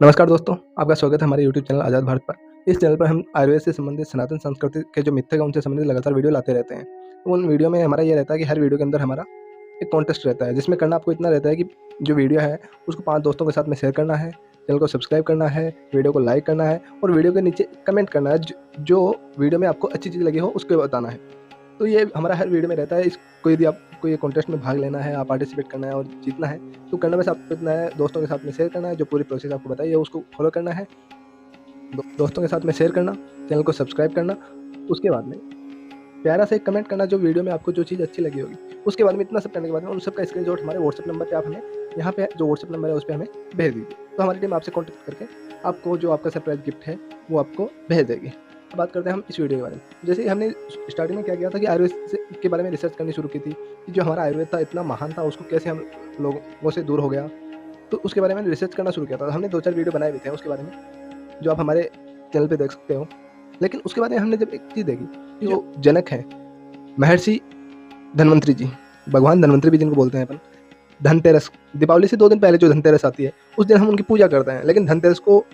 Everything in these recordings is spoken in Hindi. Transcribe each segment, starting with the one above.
नमस्कार दोस्तों, आपका स्वागत है हमारे यूट्यूब चैनल आज़ाद भारत पर। इस चैनल पर हम आयुर्वेद से संबंधित सनातन संस्कृति के जो मिथक हैं उनसे संबंधित लगातार वीडियो लाते रहते हैं। तो उन वीडियो में हमारा ये रहता है कि हर वीडियो के अंदर हमारा एक कॉन्टेस्ट रहता है, जिसमें करना आपको इतना रहता है कि जो वीडियो है उसको 5 दोस्तों के साथ में शेयर करना है, चैनल को सब्सक्राइब करना है, वीडियो को लाइक करना है और वीडियो के नीचे कमेंट करना है। जो वीडियो में आपको अच्छी चीज़ लगी हो उसको बताना है। तो ये हमारा हर वीडियो में रहता है। इसको यदि आपको ये कॉन्टेस्ट में भाग लेना है, आप पार्टिसिपेट करना है और जीतना है, तो करना बस आपको इतना है, दोस्तों के साथ में शेयर करना है। जो पूरी प्रोसेस आपको बताई है उसको फॉलो करना है, दोस्तों के साथ में शेयर करना, चैनल को सब्सक्राइब करना। उसके बाद में प्यारा से एक कमेंट करना जो वीडियो में आपको जो चीज़ अच्छी लगी होगी। उसके बाद में इतना सब करने के बाद में उन सब का स्क्रीनशॉट हमारे व्हाट्सएप नंबर पे आप हमें यहाँ पे जो व्हाट्सएप नंबर है उस पे हमें भेज दीजिए। तो हमारी टीम आपसे कॉन्टैक्ट करके आपको जो आपका सरप्राइज गिफ्ट है वो आपको भेज देगी। अब बात करते हैं हम इस वीडियो के बारे में। जैसे ही हमने स्टार्टिंग में क्या किया था कि आयुर्वेद के बारे में रिसर्च करनी शुरू की थी कि जो हमारा आयुर्वेद था इतना महान था, उसको कैसे हम लोगों से दूर हो गया। तो उसके बारे में रिसर्च करना शुरू किया था। हमने 2-4 वीडियो बनाए भी थे उसके बारे में, जो आप हमारे चैनल पे देख सकते हो। लेकिन उसके बाद में हमने जब एक चीज़ देखी कि जो जनक हैं, महर्षि धन्वंतरी जी, भगवान धन्वंतरी भी जिनको बोलते हैं अपन, धनतेरस, दीपावली से 2 दिन पहले जो धनतेरस आती है उस दिन हम उनकी पूजा करते हैं। लेकिन धनतेरस को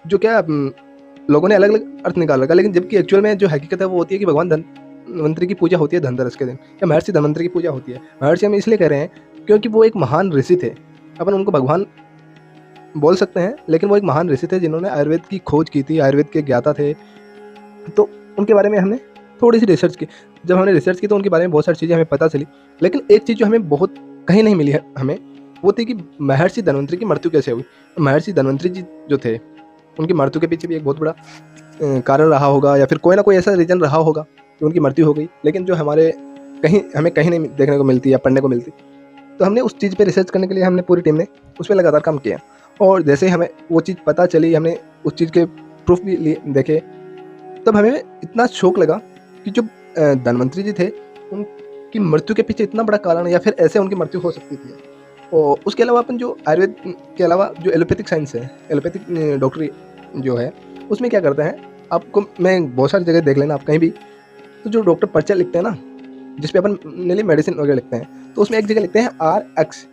जो क्या लोगों ने अलग अलग अर्थ निकाल रखा, लेकिन जबकि एक्चुअल में जो हकीकत है वो होती है कि भगवान धन्वंतरी की पूजा होती है धनतेरस के दिन, या महर्षि धन्वंतरी की पूजा होती है। महर्षि हम इसलिए कह रहे हैं क्योंकि वो एक महान ऋषि थे। अपन उनको भगवान बोल सकते हैं, लेकिन वो एक महान ऋषि थे जिन्होंने आयुर्वेद की खोज की थी, आयुर्वेद के ज्ञाता थे। तो उनके बारे में हमने थोड़ी सी रिसर्च की। जब हमने रिसर्च की तो उनके बारे में बहुत सारी चीज़ें हमें पता चली। लेकिन एक चीज़ जो हमें बहुत कहीं नहीं मिली है हमें, वो थी कि महर्षि धन्वंतरी की मृत्यु कैसे हुई। महर्षि धन्वंतरी जी जो थे, उनकी मृत्यु के पीछे भी एक बहुत बड़ा कारण रहा होगा, या फिर कोई ना कोई ऐसा रीज़न रहा होगा कि उनकी मृत्यु हो गई। लेकिन जो हमें कहीं नहीं देखने को मिलती या पढ़ने को मिलती। तो हमने उस चीज़ पे रिसर्च करने के लिए हमने पूरी टीम ने उस पर लगातार काम किया। और जैसे ही हमें वो चीज़ पता चली, हमने उस चीज़ के प्रूफ भी लिए देखे, तब हमें इतना शौक लगा कि जो धन्वंतरी जी थे उनकी मृत्यु के पीछे इतना बड़ा कारण, या फिर ऐसे उनकी मृत्यु हो सकती थी। और उसके अलावा अपन जो आयुर्वेद के अलावा जो एलोपैथिक साइंस है, एलोपैथिक डॉक्टरी जो है, उसमें क्या करते हैं, आपको मैं बहुत सारी जगह देख लेना आप कहीं भी, तो जो डॉक्टर पर्चा लिखते हैं ना, जिस पे अपन नली मेडिसिन वगैरह लिखते हैं, तो उसमें एक जगह लिखते हैं RX,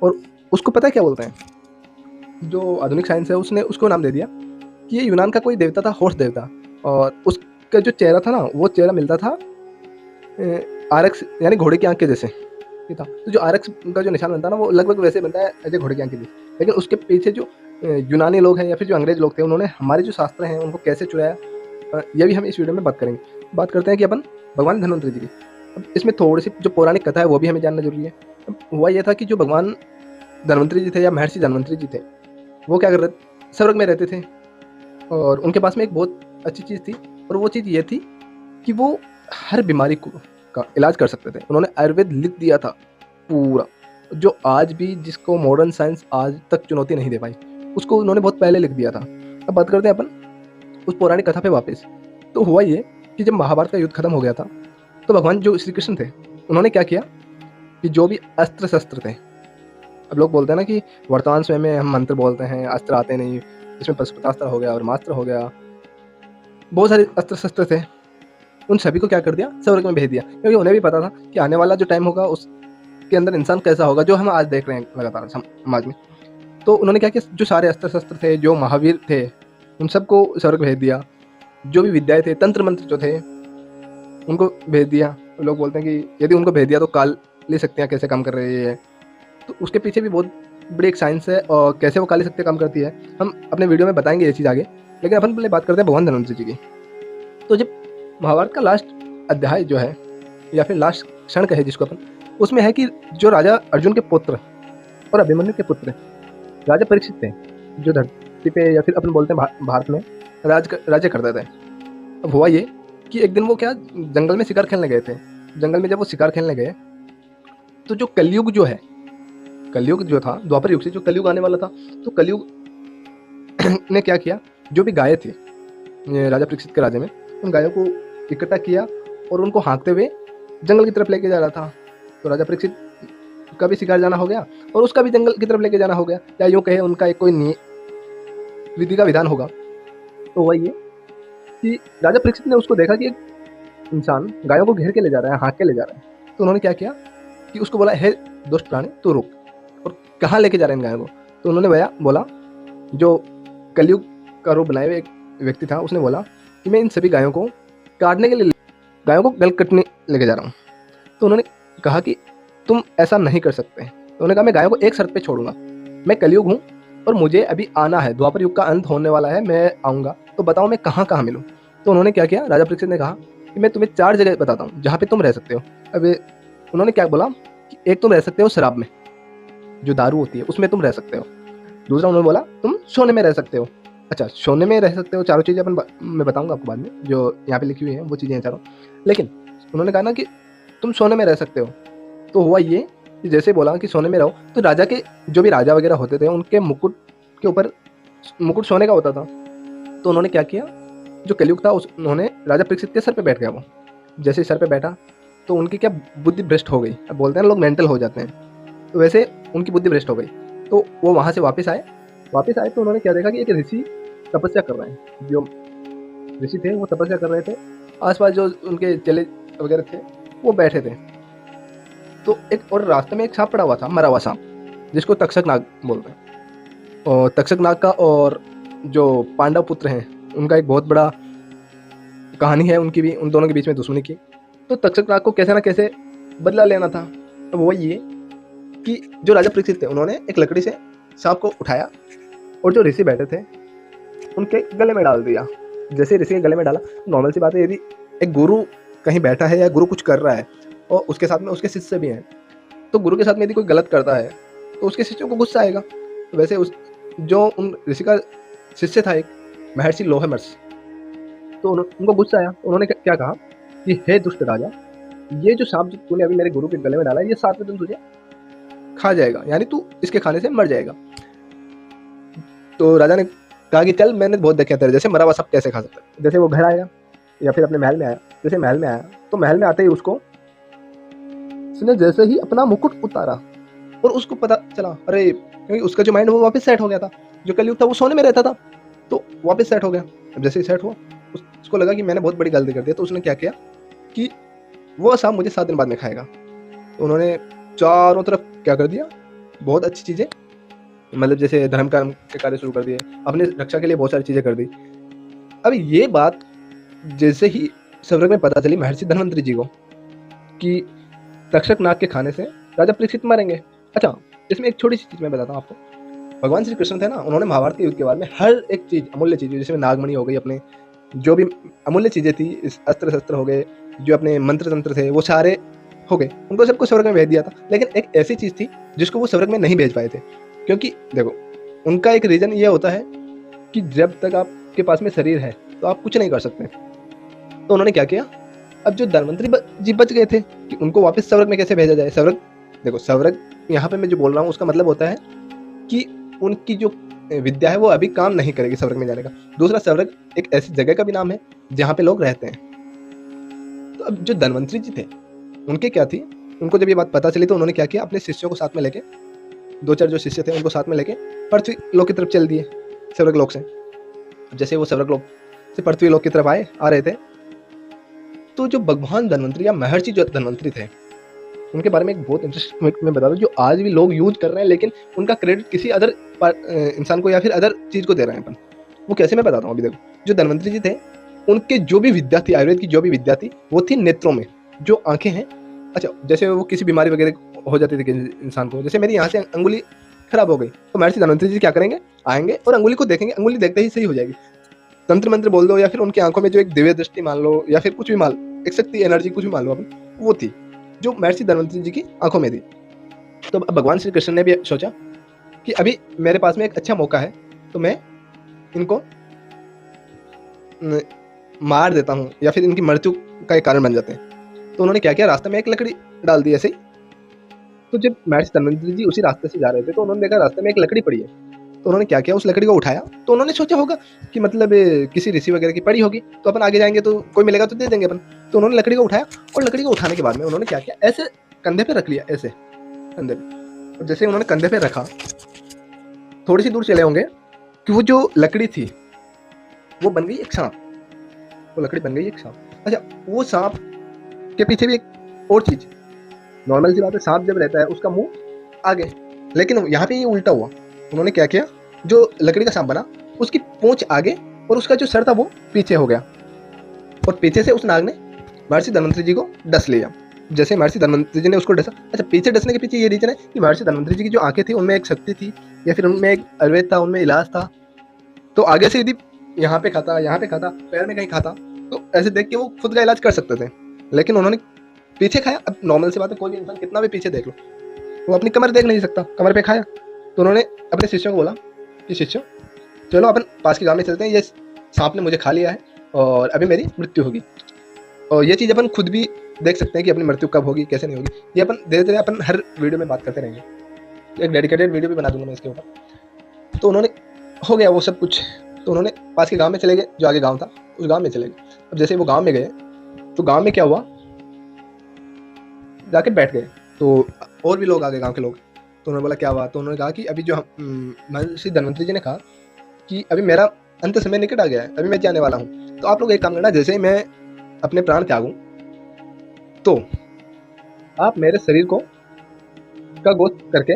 और उसको पता है क्या बोलते हैं? जो आधुनिक साइंस है उसने उसको नाम दे दिया कि ये यूनान का कोई देवता था, हॉर्स देवता, और उसका जो चेहरा था ना, वो चेहरा मिलता था RX यानी घोड़े की आँख के जैसे ये था। तो जो RX का जो निशान बनता है ना, वो लगभग वैसे बनता है ऐसे घोड़े की आँख के जैसे। लेकिन उसके पीछे जो यूनानी लोग हैं या फिर जो अंग्रेज लोग थे, उन्होंने हमारे जो शास्त्र हैं उनको कैसे चुराया, ये भी हम इस वीडियो में बात करेंगे। बात करते हैं कि अपन भगवान धन्वंतरी जी की। अब इसमें थोड़ी सी जो पौराणिक कथा है वो भी हमें जानना जरूरी है। अब हुआ यह था कि जो भगवान धन्वंतरी जी थे या महर्षि धन्वंतरी जी थे, वो क्या कर रहे, स्वर्ग में रहते थे, और उनके पास में एक बहुत अच्छी चीज़ थी, और वो चीज़ ये थी कि वो हर बीमारी का इलाज कर सकते थे। उन्होंने आयुर्वेद लिख दिया था पूरा, जो आज भी जिसको मॉडर्न साइंस आज तक चुनौती नहीं दे पाई, उसको उन्होंने बहुत पहले लिख दिया था। अब बात करते हैं अपन उस पौराणिक कथा पे वापस। तो हुआ ये कि जब महाभारत का युद्ध खत्म हो गया था, तो भगवान जो श्री कृष्ण थे, उन्होंने क्या किया कि जो भी अस्त्र शस्त्र थे, अब लोग बोलते हैं ना कि वर्तमान समय में हम मंत्र बोलते हैं, अस्त्र आते नहीं, इसमें पशुपतास्त्र हो गया और मास्त्र हो गया, बहुत सारे अस्त्र शस्त्र थे, उन सभी को क्या कर दिया, स्वर्ग में भेज दिया। क्योंकि उन्हें भी पता था कि आने वाला जो टाइम होगा उसके अंदर इंसान कैसा होगा, जो हम आज देख रहे हैं लगातार समाज में। तो उन्होंने क्या किया, जो सारे अस्त्र शस्त्र थे, जो महावीर थे, उन सबको स्वर्ग भेज दिया। जो भी विद्याएं थे, तंत्र मंत्र जो थे, उनको भेज दिया। तो लोग बोलते हैं कि यदि उनको भेज दिया तो काली शक्तियाँ कैसे काम कर रही है, तो उसके पीछे भी बहुत बड़ी एक साइंस है, और कैसे वो काली शक्तियाँ काम करती है हम अपने वीडियो में बताएंगे ये चीज़ आगे। लेकिन अपन पहले बात करते हैं भगवान धन्वंतरी जी की। तो जब महाभारत का लास्ट अध्याय जो है, या फिर लास्ट क्षण कहे जिसको अपन, उसमें है कि जो राजा अर्जुन के पुत्र और अभिमन्यु के पुत्र राजा परीक्षित थे, जो धरती पे या फिर अपन बोलते हैं भारत में राज्य करते थे। अब हुआ ये कि एक दिन वो क्या जंगल में शिकार खेलने गए थे। जंगल में जब वो शिकार खेलने गए, तो जो कलयुग जो है, कलयुग जो था द्वापर युग से जो कलयुग आने वाला था, तो कलयुग ने क्या किया, जो भी गायें थी राजा परीक्षित के राज्य में, उन गायों को इकट्ठा किया और उनको हाँकते हुए जंगल की तरफ लेके जा रहा था। तो राजा परीक्षित का भी शिकार जाना हो गया और उसका भी जंगल की तरफ लेके जाना हो गया, या यूँ कहे उनका एक कोई विधि का विधान होगा। तो वही है कि राजा परीक्षित ने उसको देखा कि एक इंसान गायों को घेर के ले जा रहा है, हाँक के ले जा रहा है। तो उन्होंने क्या किया कि उसको बोला, हे दुष्ट प्राणी तू रुक, और कहाँ लेके जा रहे हैं इन गायों को। तो उन्होंने भैया बोला, जो कलयुग का रूप बनाए हुए एक व्यक्ति था, उसने बोला कि मैं इन सभी गायों को काटने के लिए, गायों को गल कटने लेके जा रहा हूँ। तो उन्होंने कहा कि तुम ऐसा नहीं कर सकते। तो उन्होंने कहा मैं गायों को एक शर्त पे छोड़ूंगा, मैं कलयुग हूँ और मुझे अभी आना है, द्वापर युग का अंत होने वाला है, मैं आऊँगा, तो बताओ मैं कहाँ कहाँ मिलूँ। तो उन्होंने क्या किया, राजा परीक्षित ने कहा कि मैं तुम्हें 4 जगह बताता हूँ जहाँ पे तुम रह सकते हो। अब उन्होंने क्या बोला कि एक तुम रह सकते हो शराब में, जो दारू होती है उसमें तुम रह सकते हो। दूसरा उन्होंने बोला तुम सोने में रह सकते हो। अच्छा, सोने में रह सकते हो, चारों चीज़ें मैं बताऊंगा आपको बाद में, जो यहाँ पे लिखी हुई है वो चीज़ें हैं चारों। लेकिन उन्होंने कहा ना कि तुम सोने में रह सकते हो, तो हुआ ये कि जैसे बोला कि सोने में रहो, तो राजा के जो भी राजा वगैरह होते थे उनके मुकुट के ऊपर मुकुट सोने का होता था। तो उन्होंने क्या किया, जो कलयुग था उन्होंने राजा परीक्षित के सर पे बैठ गया वो। जैसे सर पे बैठा तो उनकी क्या बुद्धि भ्रष्ट हो गई। अब बोलते हैं लोग मेंटल हो जाते हैं, तो वैसे उनकी बुद्धि भ्रष्ट हो गई। तो वो वहाँ से वापस आए तो उन्होंने क्या देखा कि एक ऋषि तपस्या कर रहे हैं। जो ऋषि थे वो तपस्या कर रहे थे, आसपास जो उनके चेले वगैरह थे वो बैठे थे। तो एक और रास्ते में एक सांप पड़ा हुआ था, मरा हुआ सांप, जिसको तक्षक नाग बोलते हैं। और तक्षक नाग का और जो पांडव पुत्र हैं उनका एक बहुत बड़ा कहानी है, उनकी भी, उन दोनों के बीच में दुश्मनी की। तो तक्षक नाग को कैसे ना कैसे बदला लेना था। अब वो ये कि जो राजा परीक्षित थे उन्होंने एक लकड़ी से सांप को उठाया और जो ऋषि बैठे थे उनके गले में डाल दिया। जैसे ऋषि के गले में डाला, नॉर्मल सी बात है, यदि एक गुरु कहीं बैठा है या गुरु कुछ कर रहा है और उसके साथ में उसके शिष्य भी हैं, तो गुरु के साथ में यदि कोई गलत करता है तो उसके शिष्यों को गुस्सा आएगा। तो वैसे उस जो उन ऋषि का शिष्य था एक महर्षि लोहमर्ष, तो उनको गुस्सा आया। उन्होंने क्या कहा कि हे दुष्ट राजा, ये जो सांप जो तूने अभी मेरे गुरु के गले में डाला है, ये 7वें दिन तुझे खा जाएगा, यानी तू इसके खाने से मर जाएगा। तो राजा ने कहा कि चल, मैंने बहुत देखा तेरे जैसे मरा हुआ सांप कैसे खा सकता है। जैसे वो घर आया या फिर अपने महल में आया, जैसे महल में आया तो महल में आते ही उसने जैसे ही अपना मुकुट उतारा और उसको पता चला, अरे, क्योंकि उसका जो माइंड वो वापस सेट हो गया था। जो कलयुग था वो सोने में रहता था, तो वापस सेट हो गया। अब जैसे ही सेट हुआ उसको लगा कि मैंने बहुत बड़ी गलती कर दी। तो उसने क्या किया कि वो सांप मुझे 7 दिन बाद में खाएगा। तो उन्होंने चारों तरफ क्या कर दिया, बहुत अच्छी चीज़ें, मतलब जैसे धर्म कर्म के कार्य शुरू कर दिए, अपने रक्षा के लिए बहुत सारी चीज़ें कर दी। अब ये बात जैसे ही स्वर्ग में पता चली महर्षि धन्वंतरि जी को कि तक्षक नाग के खाने से राजा परीक्षित मरेंगे। अच्छा, इसमें एक छोटी सी चीज़ मैं बताता हूँ आपको। भगवान श्री कृष्ण थे ना, उन्होंने महाभारत के युद्ध के बारे में हर एक चीज़, अमूल्य चीज़, जैसे नागमणि हो गई, अपने जो भी अमूल्य चीज़ें थी, अस्त्र शस्त्र हो गए, जो अपने मंत्र तंत्र थे, वो सारे हो गए, उनको सबको स्वर्ग में भेज दिया था। लेकिन एक ऐसी चीज़ थी जिसको वो स्वर्ग में नहीं भेज पाए थे, क्योंकि देखो उनका एक रीज़न ये होता है कि जब तक आपके पास में शरीर है तो आप कुछ नहीं कर सकते। तो उन्होंने क्या किया, अब जो धन्वंतरि जी बच गए थे कि उनको वापस स्वर्ग में कैसे भेजा जाए। स्वर्ग, देखो स्वर्ग यहाँ पे मैं जो बोल रहा हूँ उसका मतलब होता है कि उनकी जो विद्या है वो अभी काम नहीं करेगी स्वर्ग में जाने का। दूसरा, स्वर्ग एक ऐसी जगह का भी नाम है जहाँ पे लोग रहते हैं। तो अब जो धन्वंतरि जी थे उनके क्या थी, उनको जब ये बात पता चली तो उन्होंने क्या किया, अपने शिष्यों को साथ में लेके, 2-4 जो शिष्य थे उनको साथ में लेके पृथ्वी लोक की तरफ चल दिए, स्वर्ग लोक से। जैसे वो स्वर्ग लोक से पृथ्वी लोक की तरफ आ रहे थे, तो जो भगवान धन्वंतरि या महर्षि जो धन्वंतरि थे उनके बारे में एक बहुत इंटरेस्टिंग मैं बता दूं, जो आज भी लोग यूज कर रहे हैं, लेकिन उनका क्रेडिट किसी अदर इंसान को या फिर अदर चीज को दे रहे हैं अपन। वो कैसे, मैं बताता हूँ। अभी देखो, जो धन्वंतरि जी थे उनके जो भी विद्या थी, आयुर्वेद की जो भी विद्या थी, वो थी नेत्रों में, जो आंखें हैं। अच्छा, जैसे वो किसी बीमारी वगैरह हो जाती थी इंसान को, जैसे मेरी यहाँ से अंगुली खराब हो गई तो महर्षि धन्वंतरि जी क्या करेंगे, आएंगे और अंगुली को देखेंगे, अंगुली देखते ही सही हो जाएगी। तंत्र मंत्र बोल दो या फिर उनकी आंखों में जो एक दिव्य दृष्टि मान लो या फिर कुछ भी मान लो, एक शक्ति, एनर्जी, कुछ भी मान लो अपन, वो थी जो महर्षि धन्वंतरि जी की आंखों में थी। तो अब भगवान श्री कृष्ण ने भी सोचा कि अभी मेरे पास में एक अच्छा मौका है, तो मैं इनको मार देता हूँ या फिर इनकी मृत्यु का एक कारण बन जाते हैं। तो उन्होंने क्या किया, रास्ते में एक लकड़ी डाल दी ऐसे ही। तो जब महर्षि धन्वंतरि जी उसी रास्ते से जा रहे थे तो उन्होंने देखा रास्ते में एक लकड़ी पड़ी है। तो उन्होंने क्या किया, उस लकड़ी को उठाया। तो उन्होंने सोचा होगा कि मतलब किसी ऋषि वगैरह की पड़ी होगी, तो अपन आगे जाएंगे तो कोई मिलेगा तो दे देंगे अपन। तो उन्होंने लकड़ी को उठाया और लकड़ी को उठाने के बाद में उन्होंने क्या किया, ऐसे कंधे पे रख लिया, ऐसे कंधे पे। और जैसे उन्होंने कंधे पे रखा, थोड़ी सी दूर चले होंगे कि वो जो लकड़ी थी वो बन गई एक सांप। वो लकड़ी बन गई एक सांप। अच्छा, वो सांप के पीछे भी एक और चीज, नॉर्मल सी बात है, सांप जब रहता है उसका मुंह आगे, लेकिन यहाँ पे ये उल्टा हुआ। उन्होंने क्या किया, जो लकड़ी का सांप बना उसकी पूंछ आगे और उसका जो सर था वो पीछे हो गया, और पीछे से उस नाग ने महर्षि धन्वंतरि जी को डस लिया। जैसे महर्षि धन्वंतरि जी ने उसको डसा, अच्छा पीछे डसने के पीछे ये रीजन है कि महर्षि धन्वंतरि जी की जो आंखें थी उनमें एक शक्ति थी, या फिर उनमें एक आयुर्वेद था, उनमें इलाज था। तो आगे से यदि यहाँ पे खाता, यहाँ पे खाता, पैर में कहीं खाता, तो ऐसे देख के वो खुद का इलाज कर सकते थे, लेकिन उन्होंने पीछे खाया। अब नॉर्मल सी बात है, कोई भी इंसान कितना भी पीछे देख लो, वो अपनी कमर देख नहीं सकता, कमर पे खाया। तो उन्होंने अपने शिष्यों को बोला कि शिष्यों चलो अपन पास के गांव में चलते हैं, ये सांप ने मुझे खा लिया है और अभी मेरी मृत्यु होगी। और ये चीज़ अपन खुद भी देख सकते हैं कि अपनी मृत्यु कब होगी, कैसे नहीं होगी। ये अपन धीरे धीरे अपन हर वीडियो में बात करते रहेंगे, एक डेडिकेटेड वीडियो भी बना दूंगा मैं इसके ऊपर। तो उन्होंने हो गया वो सब कुछ, तो उन्होंने पास के गांव में चले गए, जो आगे गांव था उस गांव में चले गए। अब जैसे वो गांव में गए तो गांव में क्या हुआ, जाके बैठ गए, तो और भी लोग आ गए गांव के लोग। तो उन्होंने बोला क्या हुआ, तो उन्होंने कहा कि अभी जो महर्षि धन्वंतरि जी ने कहा कि अभी मेरा अंत समय निकट आ गया है, अभी मैं जाने वाला हूँ, तो आप लोग एक काम करना, जैसे ही मैं अपने प्राण त्यागूं तो आप मेरे शरीर को का गोश्त करके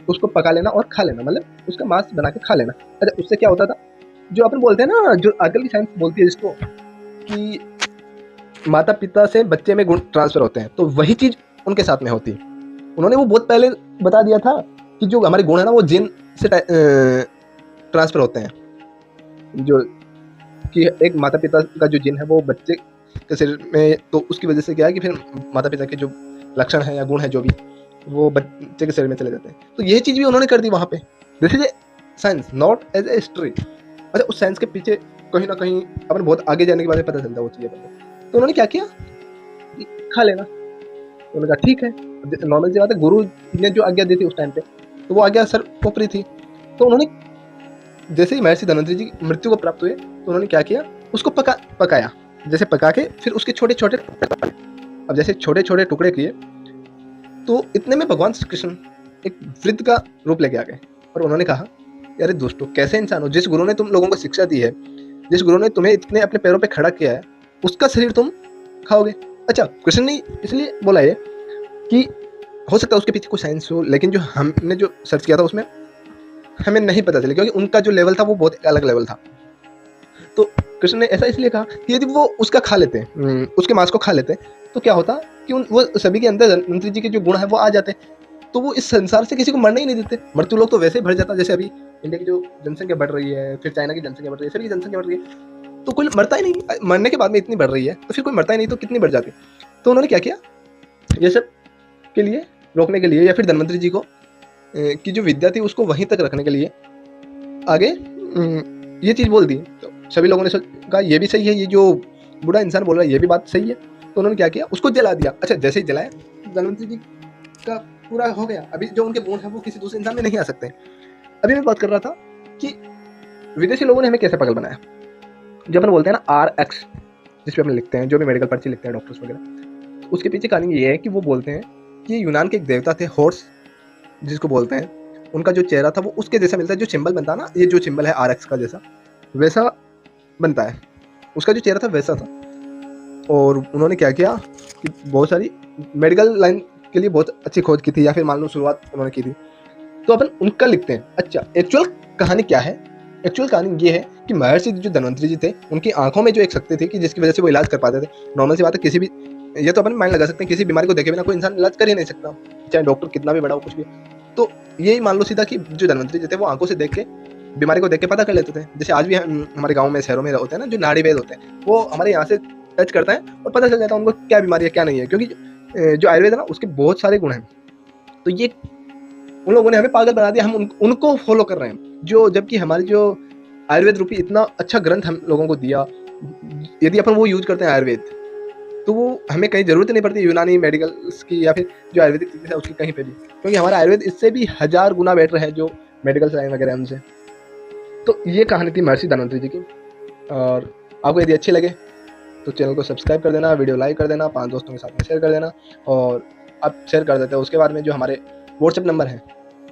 उसको पका लेना और खा लेना, मतलब उसका मांस बना के खा लेना। अच्छा उससे क्या होता था, जो अपन बोलते हैं ना, जो आजकल की साइंस बोलती है जिसको कि माता पिता से बच्चे में गुण ट्रांसफर होते हैं, तो वही चीज उनके साथ में होती है। उन्होंने वो बहुत पहले बता दिया था कि जो हमारे गुण है ना वो जीन से ट्रांसफर होते हैं, जो कि एक माता पिता का जो जीन है वो बच्चे के शरीर में, तो उसकी वजह से क्या है कि फिर माता पिता के जो लक्षण है या गुण है जो भी, वो बच्चे के शरीर में चले जाते हैं। तो ये चीज भी उन्होंने कर दी वहां पे। This is a science not as a history. अच्छा उस साइंस के पीछे कहीं ना कहीं अपन बहुत आगे जाने के बाद पता चलता है वो चीजें। तो उन्होंने क्या किया, खा लेना। तो उन्होंने कहा ठीक है, नॉर्मल सी बात है, गुरु ने जो आज्ञा दी थी उस टाइम पे तो वो आज्ञा सर्वोपरि थी। तो उन्होंने जैसे ही महर्षि धन्वंतरि जी मृत्यु को प्राप्त हुए तो उन्होंने क्या किया, उसको पकाया, जैसे पका के फिर उसके छोटे छोटे, अब जैसे छोटे छोटे टुकड़े किए तो इतने में भगवान श्री कृष्ण एक वृद्ध का रूप लेके आ गए और उन्होंने कहा अरे दोस्तों कैसे इंसान हो, जिस गुरु ने तुम लोगों को शिक्षा दी है, जिस गुरु ने तुम्हें इतने अपने पैरों पे खड़ा किया है, उसका शरीर तुम खाओगे। अच्छा कृष्ण ने इसलिए बोला है कि हो सकता है उसके पीछे कोई साइंस हो, लेकिन जो हमने जो सर्च किया था उसमें हमें नहीं पता चला, क्योंकि उनका जो लेवल था वो बहुत अलग लेवल था। तो कृष्ण ने ऐसा इसलिए कहा कि यदि वो उसका खा लेते, उसके मांस को खा लेते, तो क्या होता कि वो सभी के अंदर धन्वंतरि जी के जो गुण है वो आ जाते, तो वो इस संसार से किसी को मरना ही नहीं देते। मृत्यु लोग तो वैसे ही भर जाता, जैसे अभी इंडिया की जो जनसंख्या बढ़ रही है, फिर चाइना की जनसंख्या बढ़ रही है, सभी की जनसंख्या बढ़ रही है, तो कोई मरता ही नहीं। मरने के बाद में इतनी बढ़ रही है तो फिर कोई मरता ही नहीं, तो कितनी बढ़ जाती। तो उन्होंने क्या किया, ये सब के लिए रोकने के लिए, या फिर धन्वंतरि जी को की जो विद्या थी उसको वहीं तक रखने के लिए आगे ये चीज़ बोल दी। तो सभी लोगों ने कहा ये भी सही है, ये जो बूढ़ा इंसान बोल रहा है ये भी बात सही है। तो उन्होंने क्या किया, उसको जला दिया। अच्छा जैसे ही जलाया धन्वंतरि जी का पूरा हो गया। अभी जो उनके गुण है वो किसी दूसरे इंसान में नहीं आ सकते। अभी मैं बात कर रहा था कि विदेशी लोगों ने हमें कैसे पागल बनाया। जब अपन बोलते हैं ना RX, जिस पे अपन लिखते हैं, जो भी मेडिकल पर्ची लिखते हैं डॉक्टर्स वगैरह, तो उसके पीछे कहानी ये है कि वो बोलते हैं कि यूनान के एक देवता थे हॉर्स जिसको बोलते हैं, उनका जो चेहरा था वो उसके जैसा मिलता है, जो सिंबल बनता है ना, ये जो सिंबल है RX का जैसा वैसा बनता है, उसका जो चेहरा था वैसा था। और उन्होंने क्या किया कि बहुत सारी मेडिकल लाइन के लिए बहुत अच्छी खोज की थी, या फिर मान लो शुरुआत उन्होंने की थी, तो अपन उनका लिखते हैं। अच्छा एक्चुअल कहानी क्या है, एक्चुअल कहानी ये है कि महर्षि जो धन्वंतरि जी थे उनकी आंखों में जो एक शक्ति थी कि जिसकी वजह से वो इलाज कर पाते थे। नॉर्मल सी बात है, किसी भी, ये तो अपन माइंड लगा सकते हैं, किसी बीमारी को देखे बिना कोई इंसान इलाज कर ही नहीं सकता, चाहे डॉक्टर कितना भी बड़ा हो कुछ भी। तो यही मान लो सीधा कि जो धन्वंतरि जी थे वो आंखों से देख के बीमारी को देख के पता कर लेते थे। जैसे आज भी हमारे गाँव में शहरों में होते हैं ना जो नाड़ी वैद्य होते हैं, वो हमारे यहाँ से टच करता है और पता चल जाता है उनको क्या बीमारी है क्या नहीं है, क्योंकि जो आयुर्वेद है ना उसके बहुत सारे गुण हैं। तो ये उन लोगों ने हमें पागल बना दिया, हम उनको फॉलो कर रहे हैं, जो जबकि हमारी जो आयुर्वेद रूपी इतना अच्छा ग्रंथ हम लोगों को दिया, यदि अपन वो यूज करते हैं आयुर्वेद, तो वो हमें कहीं जरूरत नहीं पड़ती यूनानी मेडिकल्स की या फिर जो आयुर्वेदिक चिकित्सा है उसकी कहीं पे भी, क्योंकि हमारा आयुर्वेद इससे भी 1000 गुना बेटर है जो मेडिकल साइंस वगैरह हमसे। तो ये कहानी थी महर्षि धन्वंतरि जी की। और आपको यदि अच्छी लगे तो चैनल को सब्सक्राइब कर देना, वीडियो लाइक कर देना, 5 दोस्तों के साथ में शेयर कर देना। और आप शेयर कर देते हो उसके बाद में जो हमारे व्हाट्सएप नंबर है,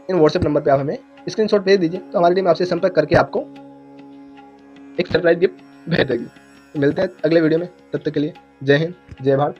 इन व्हाट्सएप नंबर पे आप हमें स्क्रीनशॉट भेज दीजिए, तो हमारी टीम आपसे संपर्क करके आपको एक सरप्राइज गिफ्ट भेज देगी। तो मिलते हैं अगले वीडियो में, तब तक के लिए जय हिंद जय भारत।